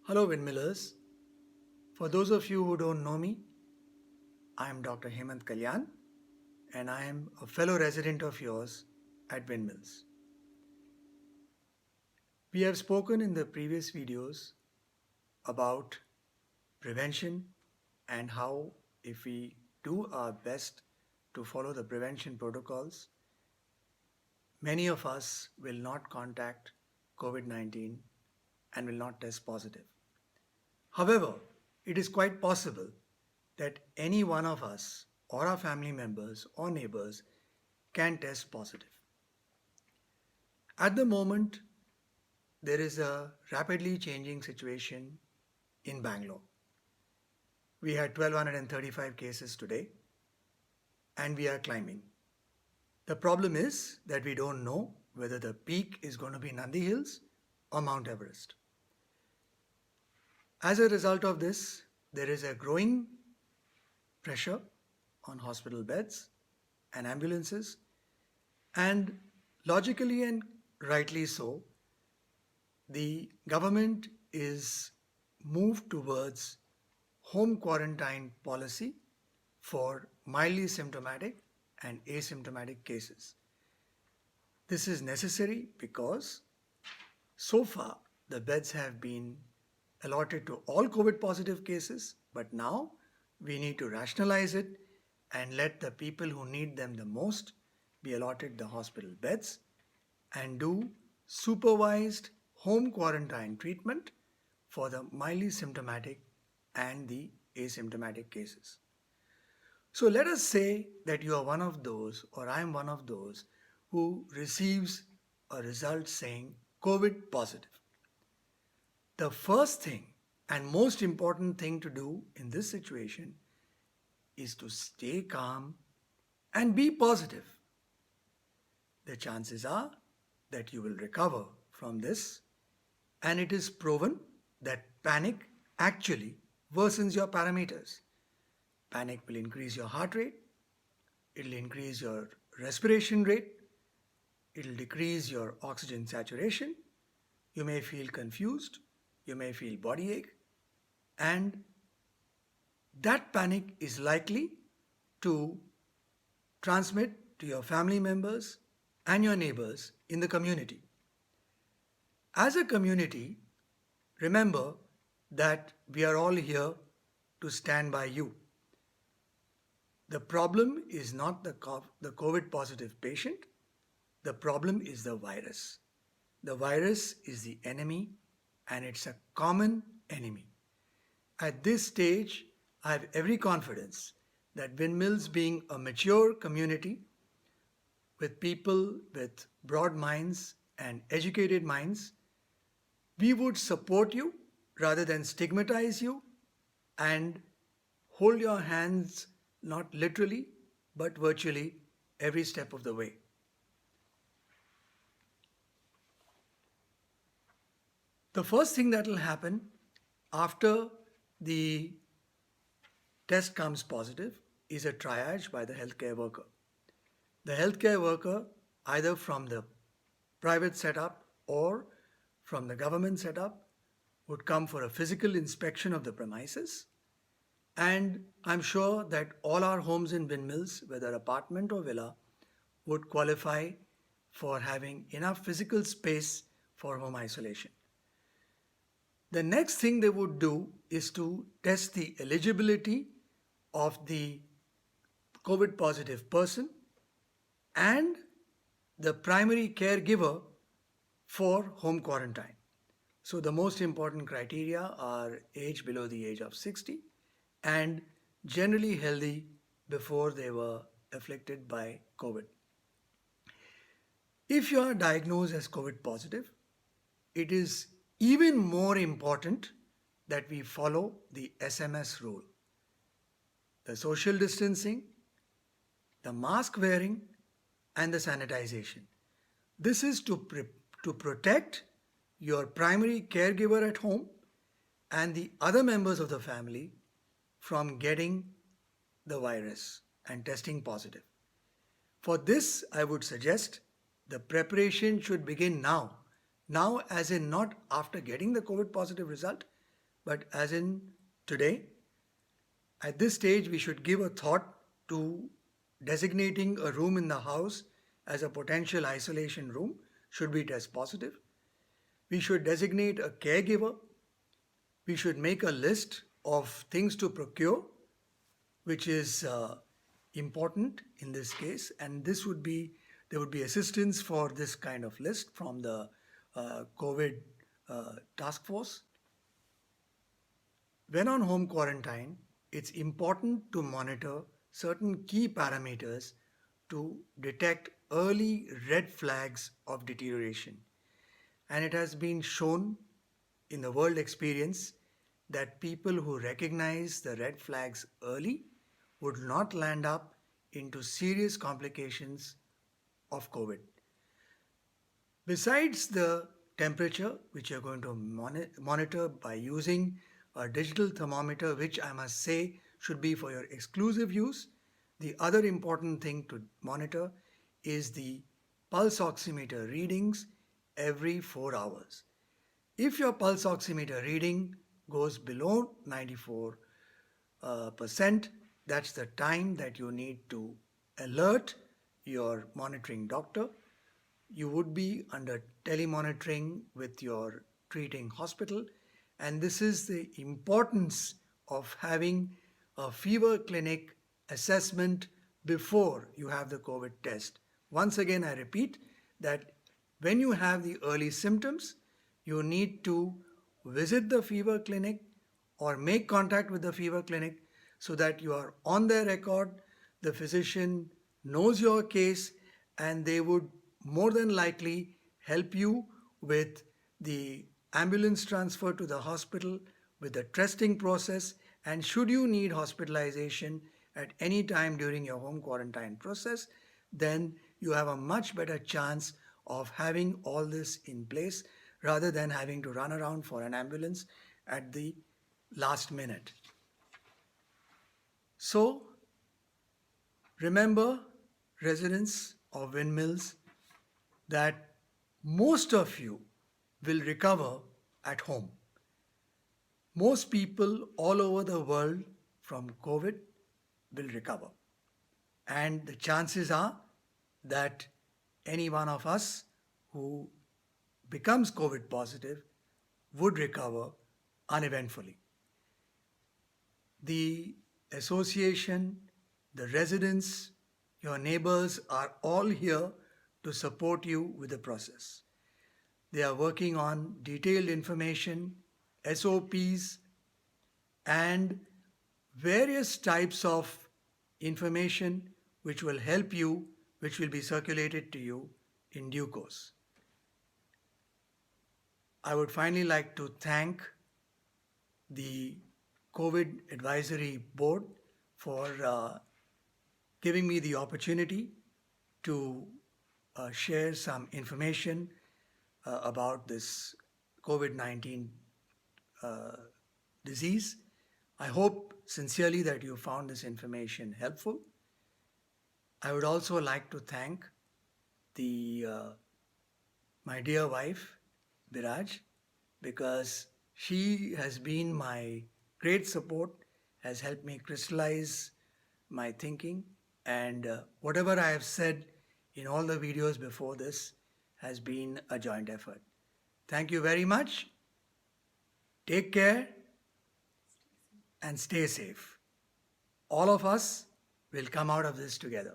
Hello, Windmillers. For those of you who don't know me, I am Dr. Hemant Kalyan and I am a fellow resident of yours at Windmills. We have spoken in the previous videos about prevention and how, if we do our best to follow the prevention protocols, many of us will not contact COVID 19 and will not test positive. However, it is quite possible that any one of us or our family members or neighbors can test positive. At the moment, there is a rapidly changing situation in Bangalore. We had 1,235 cases today and we are climbing. The problem is that we don't know whether the peak is going to be Nandi Hills or Mount Everest. As a result of this, there is a growing pressure on hospital beds and ambulances, and logically and rightly so, the government is moved towards home quarantine policy for mildly symptomatic and asymptomatic cases. This is necessary because so far the beds have been allotted to all COVID positive cases, but now we need to rationalize it and let the people who need them the most be allotted the hospital beds and do supervised home quarantine treatment for the mildly symptomatic and the asymptomatic cases. So let us say that you are one of those, or I am one of those, who receives a result saying COVID positive. The first thing and most important thing to do in this situation is to stay calm and be positive. The chances are that you will recover from this, and it is proven that panic actually worsens your parameters. Panic will increase your heart rate, it will increase your respiration rate, it will decrease your oxygen saturation, you may feel confused, you may feel body ache, and that panic is likely to transmit to your family members and your neighbors in the community. As a community, remember that we are all here to stand by you. The problem is not the COVID positive patient, the problem is the virus. The virus is the enemy and it's a common enemy. At this stage, I have every confidence that Windmills, being a mature community with people with broad minds and educated minds, we would support you rather than stigmatize you and hold your hands not literally but virtually every step of the way. The first thing that will happen after the test comes positive is a triage by the healthcare worker. The healthcare worker, either from the private setup or from the government setup, would come for a physical inspection of the premises. And I'm sure that all our homes in Windmills, whether apartment or villa, would qualify for having enough physical space for home isolation. The next thing they would do is to test the eligibility of the COVID positive person and the primary caregiver for home quarantine. So the most important criteria are age below the age of 60 and generally healthy before they were afflicted by COVID. If you are diagnosed as COVID positive, it is even more important that we follow the SMS rule. The social distancing, the mask wearing, and the sanitization. This is to protect your primary caregiver at home and the other members of the family from getting the virus and testing positive. For this, I would suggest the preparation should begin now. Now, as in not after getting the COVID positive result, but as in today, at this stage, we should give a thought to designating a room in the house as a potential isolation room should we test positive. We should designate a caregiver. We should make a list of things to procure, which is important in this case, and there would be assistance for this kind of list from the COVID task force. When on home quarantine, it's important to monitor certain key parameters to detect early red flags of deterioration. And it has been shown in the world experience that people who recognize the red flags early would not land up into serious complications of COVID. Besides the temperature, which you're going to monitor by using a digital thermometer, which I must say should be for your exclusive use, the other important thing to monitor is the pulse oximeter readings every 4 hours. If your pulse oximeter reading goes below 94%, that's the time that you need to alert your monitoring doctor. You would be under telemonitoring with your treating hospital, and this is the importance of having a fever clinic assessment before you have the COVID test. Once again, I repeat that when you have the early symptoms, you need to visit the fever clinic or make contact with the fever clinic so that you are on their record, the physician knows your case, and they would more than likely help you with the ambulance transfer to the hospital, with the testing process, and should you need hospitalization at any time during your home quarantine process, then you have a much better chance of having all this in place rather than having to run around for an ambulance at the last minute. So, remember, residents of Windmills, that most of you will recover at home. Most people all over the world from COVID will recover. And the chances are that any one of us who becomes COVID positive would recover uneventfully. The association, the residents, your neighbors are all here to support you with the process. They are working on detailed information, SOPs, and various types of information which will help you, which will be circulated to you in due course. I would finally like to thank the COVID Advisory Board for giving me the opportunity to share some information about this COVID-19 disease. I hope sincerely that you found this information helpful. I would also like to thank my dear wife, Biraj, because she has been my great support, has helped me crystallize my thinking, and whatever I have said in all the videos before this has been a joint effort. Thank you very much. Take care and stay safe. All of us will come out of this together.